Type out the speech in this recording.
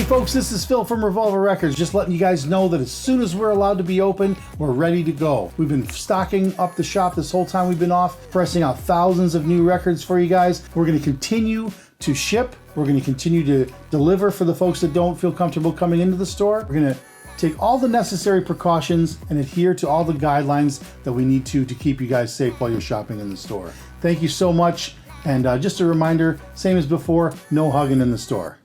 folks, this is Phil from Revolver Records, just letting you guys know that as soon as we're allowed to be open, we're ready to go. We've been stocking up the shop this whole time we've been off, pressing out thousands of new records for you guys. We're going to continue to ship. We're going to continue to deliver for the folks that don't feel comfortable coming into the store. We're going to take all the necessary precautions and adhere to all the guidelines that we need to keep you guys safe while you're shopping in the store. Thank you so much. And just a reminder, same as before, no hugging in the store.